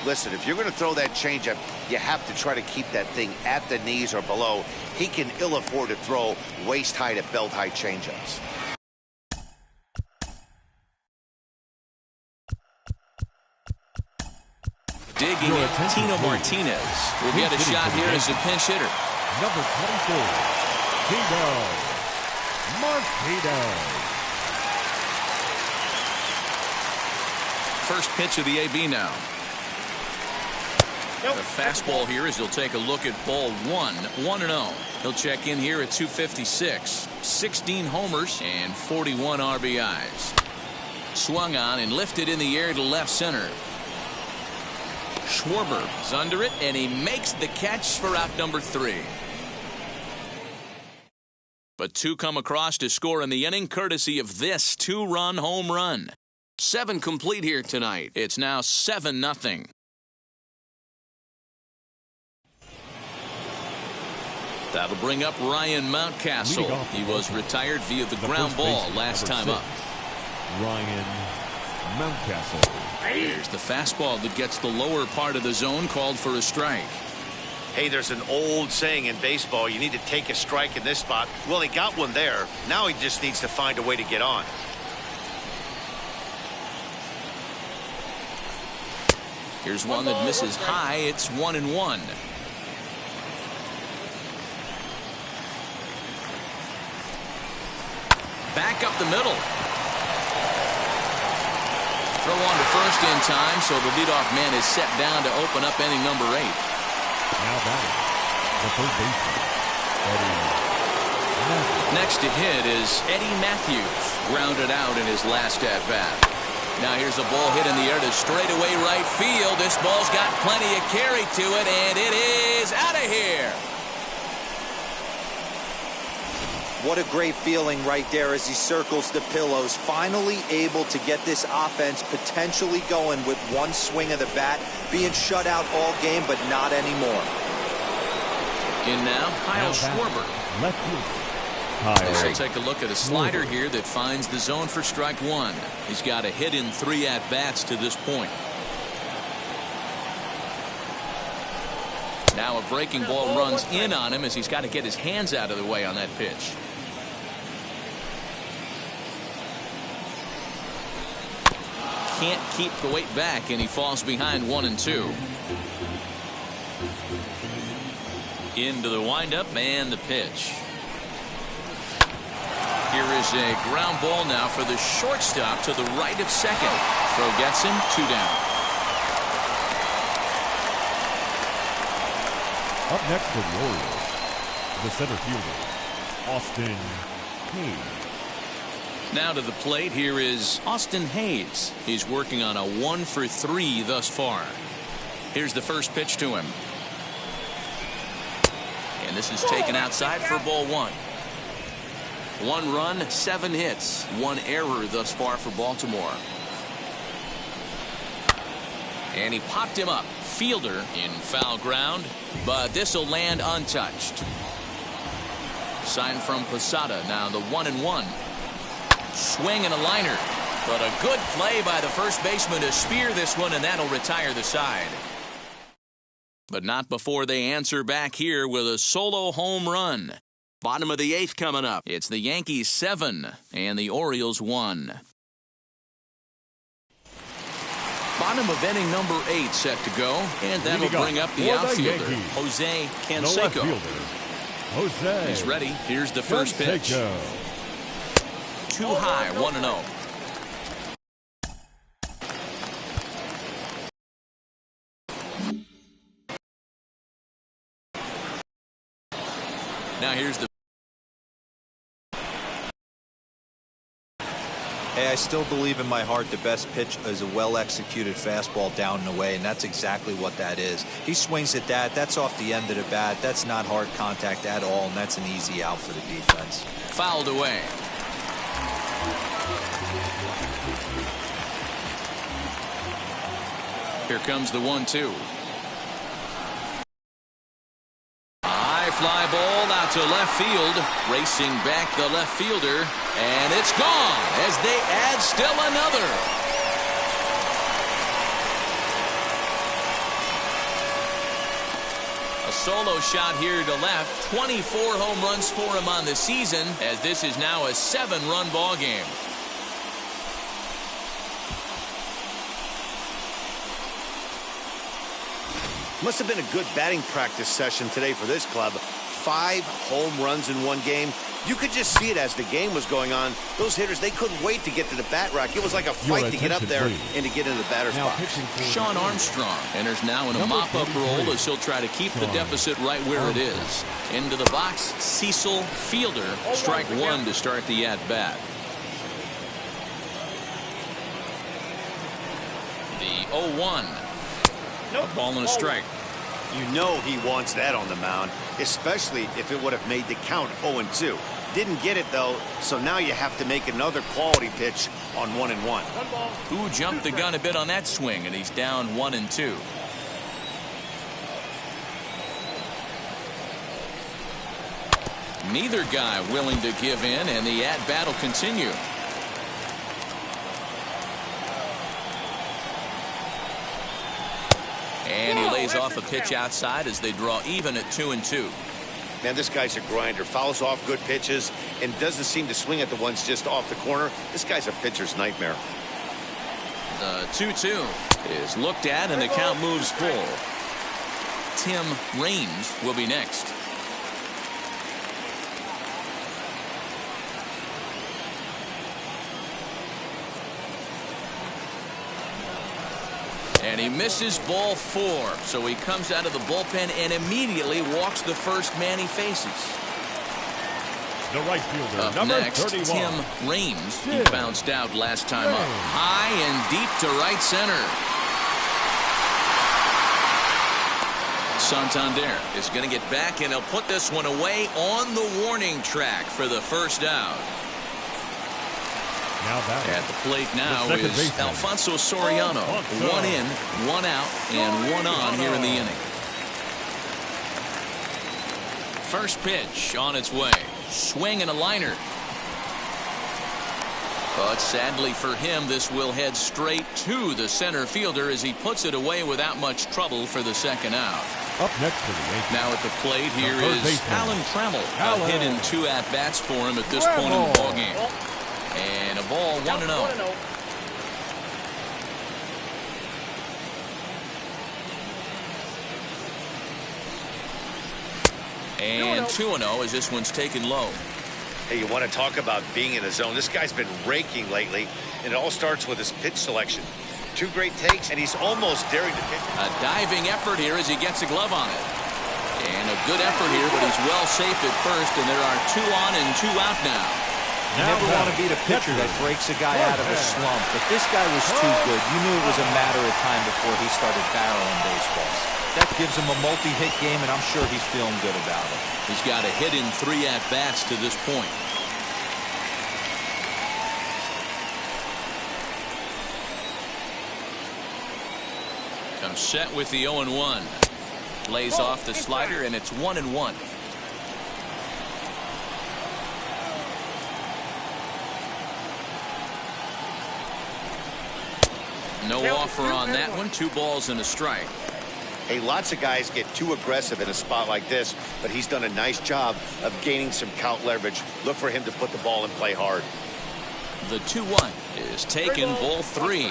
Listen, if you're going to throw that changeup, you have to try to keep that thing at the knees or below. He can ill afford to throw waist-high to belt-high changeups. Digging in, Tino Martinez will get a shot here as a pinch hitter. Number 24, Tino Martinez. First pitch of the AB now. The fastball here as he'll take a look at ball 1, 1-0. He'll check in here at 256. 16 homers and 41 RBIs. Swung on and lifted in the air to left center. Schwarber is under it, and he makes the catch for out number 3. But 2 come across to score in the inning, courtesy of this 2-run home run. 7 complete here tonight. It's now 7-0. That'll bring up Ryan Mountcastle. He was retired via the ground ball last time up. Ryan Mountcastle. Here's the fastball that gets the lower part of the zone, called for a strike. Hey, there's an old saying in baseball, you need to take a strike in this spot. Well, he got one there. Now he just needs to find a way to get on. Here's one that misses high. It's 1-1. Back up the middle. Throw on to first in time, so the leadoff man is set down to open up inning number 8. Now batting, the third baseman, Eddie Matthews. Next to hit is Eddie Matthews, grounded out in his last at-bat. Now here's a ball hit in the air to straightaway right field. This ball's got plenty of carry to it, and it is out of here. What a great feeling right there as he circles the pillows. Finally able to get this offense potentially going with one swing of the bat. Being shut out all game, but not anymore. In now, Kyle Schwarber. Left fielder, Kyle. We'll take a look at a slider here that finds the zone for strike one. He's got a hit in 3 at-bats to this point. Now a breaking ball runs in on him as he's got to get his hands out of the way on that pitch. Can't keep the weight back, and he falls behind 1-2. Into the windup and the pitch. Here is a ground ball now for the shortstop to the right of second. Throw gets him 2 down. Up next for the Orioles, the center fielder, Austin Hayes. Now to the plate, here is Austin Hayes. He's working on a 1 for 3 thus far. Here's the first pitch to him. And this is taken outside for ball 1. 1 run, 7 hits, 1 error thus far for Baltimore. And he popped him up. Fielder in foul ground, but this will land untouched. Sign from Posada. Now the 1-1. Swing and a liner, but a good play by the first baseman to spear this one, and that'll retire the side. But not before they answer back here with a solo home run. Bottom of the 8th coming up. It's the Yankees 7 and the Orioles 1. Bottom of inning number 8 set to go, and that'll bring up the outfielder, Jose Canseco. Jose. He's ready. Here's the first pitch. Too high, 1-0. Now here's the. Hey, I still believe in my heart the best pitch is a well-executed fastball down and away, and that's exactly what that is. He swings at that. That's off the end of the bat. That's not hard contact at all, and that's an easy out for the defense. Fouled away. Here comes the 1-2. High fly ball out to left field. Racing back the left fielder. And it's gone as they add still another. A solo shot here to left. 24 home runs for him on the season, as this is now a 7-run ball game. Must have been a good batting practice session today for this club. 5 home runs in 1 game. You could just see it as the game was going on. Those hitters, they couldn't wait to get to the bat rack. It was like a fight to get up there and to get into the batter's box. Sean Armstrong enters now in a mop-up role as he'll try to keep the deficit right where it is. Into the box, Cecil Fielder. Strike 1 to start the at-bat. The 0-1. A ball and a strike. You know he wants that on the mound, especially if it would have made the count 0-2. Didn't get it, though, so now you have to make another quality pitch on 1-1. Who jumped the gun a bit on that swing, and he's down 1-2. Neither guy willing to give in, and the at-bat will continue. And he lays off a pitch outside as they draw even at 2-2. Man, this guy's a grinder. Fouls off good pitches and doesn't seem to swing at the ones just off the corner. This guy's a pitcher's nightmare. The 2-2 is looked at, and the count moves full. Tim Raines will be next. And he misses ball 4, so he comes out of the bullpen and immediately walks the first man he faces. The right fielder, Up number next, 31. Tim Raines. He bounced out last time up. High and deep to right center. Santander is going to get back, and he'll put this one away on the warning track for the first out. At the plate now is baseman, Alfonso Soriano. 1 in, 1 out, and 1 on here in the inning. First pitch on its way. Swing and a liner. But sadly for him, this will head straight to the center fielder as he puts it away without much trouble for the second out. Up next for the Yankees. Now at the plate here is Alan Trammell. A hit and 2 at-bats for him at this point in the ballgame. And a ball 1-0. And 2-0 as this one's taken low. Hey, you want to talk about being in the zone? This guy's been raking lately, and it all starts with his pitch selection. 2 great takes, and he's almost daring to pitch. A diving effort here as he gets a glove on it. And a good effort here, but he's well safe at first, and there are 2 on and 2 out now. You never want to beat a pitcher that breaks a guy out of a slump, but this guy was too good. You knew it was a matter of time before he started barreling baseballs. That gives him a multi-hit game, and I'm sure he's feeling good about it. He's got a hit in 3 at-bats to this point. Comes set with the 0-1. Lays off the slider, and it's 1-1. No offer on that one. 2 balls and a strike. Hey, lots of guys get too aggressive in a spot like this, but he's done a nice job of gaining some count leverage. Look for him to put the ball and play hard. The 2-1 is taken, ball 3.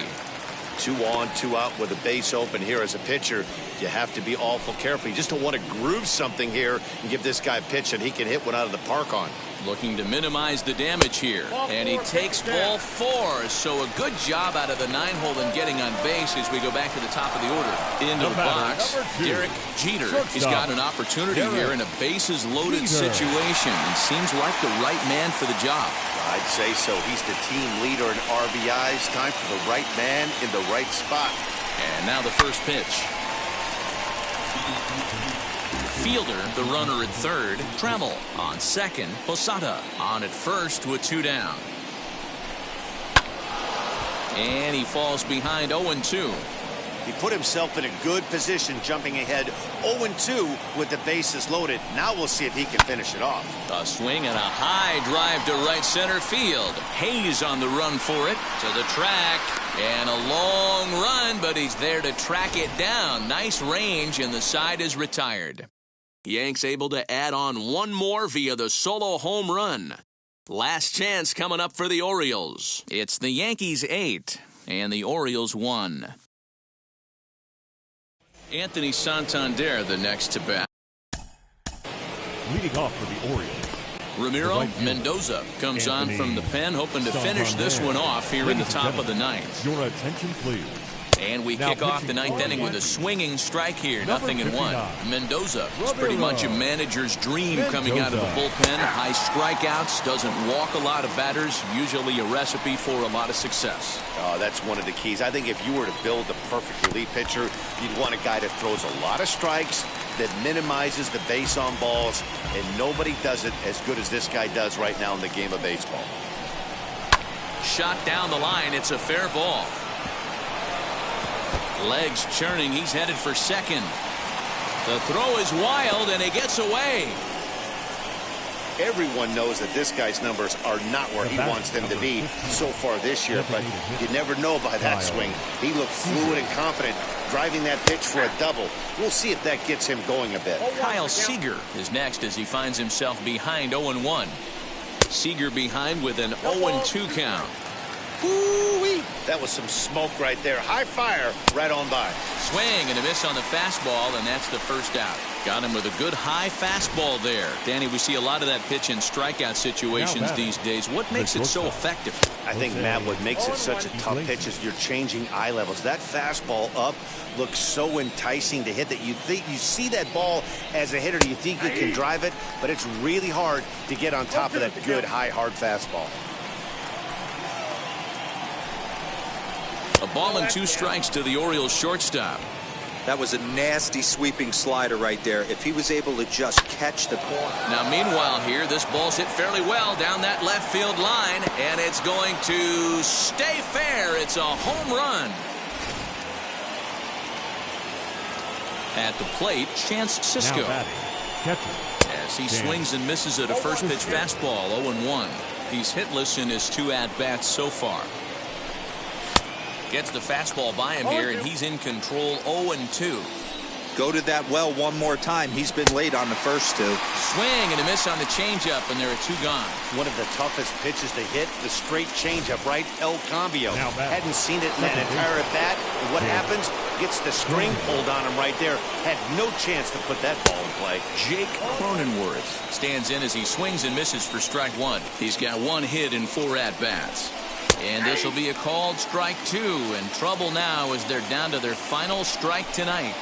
2 on, 2 out with a base open here as a pitcher. You have to be awful careful. You just don't want to groove something here and give this guy a pitch that he can hit one out of the park on. Looking to minimize the damage here. And he takes ball 4. So a good job out of the 9-hole and getting on base as we go back to the top of the order. Into the box, Derek Jeter. He's got an opportunity here in a bases-loaded situation and seems like the right man for the job. I'd say so. He's the team leader in RBIs. Time for the right man in the right spot. And now the first pitch. Fielder, the runner at third. Trammell on second. Posada on at first with 2 down. And he falls behind 0-2. He put himself in a good position jumping ahead 0-2 with the bases loaded. Now we'll see if he can finish it off. A swing and a high drive to right center field. Hayes on the run for it to the track. And a long run, but he's there to track it down. Nice range, and the side is retired. Yanks able to add on 1 more via the solo home run. Last chance coming up for the Orioles. It's the Yankees 8 and the Orioles 1. Anthony Santander, the next to bat. Leading off for the Orioles. Ramiro Mendoza comes on from the pen, hoping to finish this one off here in the top of the 9th. Your attention, please. And we kick off the 9th inning with a swinging strike here, 0-1. Mendoza is pretty much a manager's dream coming out of the bullpen. High strikeouts, doesn't walk a lot of batters, usually a recipe for a lot of success. That's one of the keys. I think if you were to build the perfect relief pitcher, you'd want a guy that throws a lot of strikes, that minimizes the base on balls, and nobody does it as good as this guy does right now in the game of baseball. Shot down the line, it's a fair ball. Legs churning, he's headed for second. The throw is wild, and he gets away. Everyone knows that this guy's numbers are not where he wants them to be so far this year, but you never know by that swing. He looked fluid and confident, driving that pitch for a double. We'll see if that gets him going a bit. Kyle Seager is next as he finds himself behind 0-1. Seager behind with an 0-2 count. Woo-wee. That was some smoke right there. High fire right on by. Swing and a miss on the fastball, and that's the first out. Got him with a good high fastball there. Danny, we see a lot of that pitch in strikeout situations these days. What makes it so effective? I think, Matt, what makes it such a tough pitch is you're changing eye levels. That fastball up looks so enticing to hit that you think you see that ball as a hitter. You think you can drive it, but it's really hard to get on top of that good, high, hard fastball. A ball and 2 strikes to the Orioles shortstop. That was a nasty sweeping slider right there. If he was able to just catch the corner. Now, meanwhile here, this ball's hit fairly well down that left field line, and it's going to stay fair. It's a home run. At the plate, Chance Sisco. As he swings and misses at a first pitch fastball, 0-1. He's hitless in his 2 at-bats so far. Gets the fastball by him here, and he's in control, 0-2. Go to that well one more time. He's been late on the first 2. Swing and a miss on the changeup, and there are 2 gone. One of the toughest pitches to hit, the straight changeup, right? El Cambio. Hadn't seen it in that entire at-bat. And what happens? Gets the string pulled on him right there. Had no chance to put that ball in play. Jake Cronenworth stands in as he swings and misses for strike 1. He's got 1 hit in 4 at-bats. And this will be a called strike 2. And trouble now as they're down to their final strike tonight.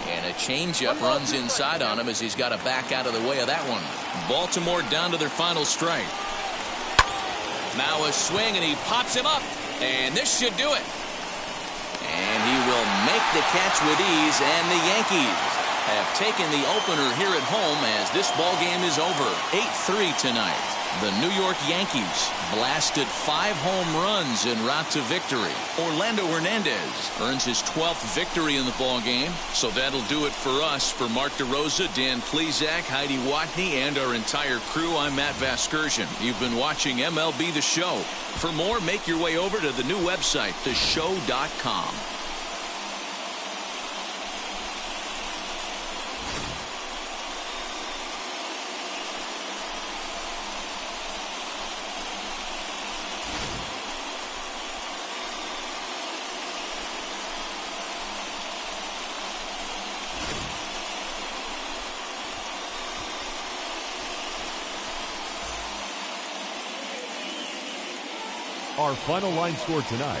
And a changeup runs inside on him as he's got to back out of the way of that one. Baltimore down to their final strike. Now a swing, and he pops him up. And this should do it. And he will make the catch with ease, and the Yankees have taken the opener here at home as this ball game is over. 8-3 tonight. The New York Yankees blasted 5 home runs en route to victory. Orlando Hernandez earns his 12th victory in the ball game. So that'll do it for us. For Mark DeRosa, Dan Plezak, Heidi Watney, and our entire crew, I'm Matt Vasgersian. You've been watching MLB The Show. For more, make your way over to the new website, theshow.com. Our final line score tonight.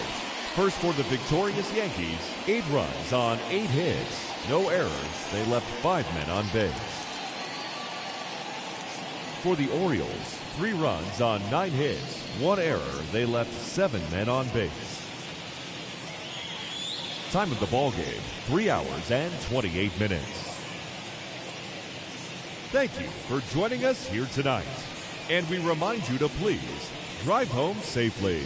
First for the victorious Yankees, 8 runs on 8 hits. No errors. They left 5 men on base. For the Orioles, 3 runs on 9 hits. 1 error. They left 7 men on base. Time of the ball game, 3 hours and 28 minutes. Thank you for joining us here tonight. And we remind you to please drive home safely.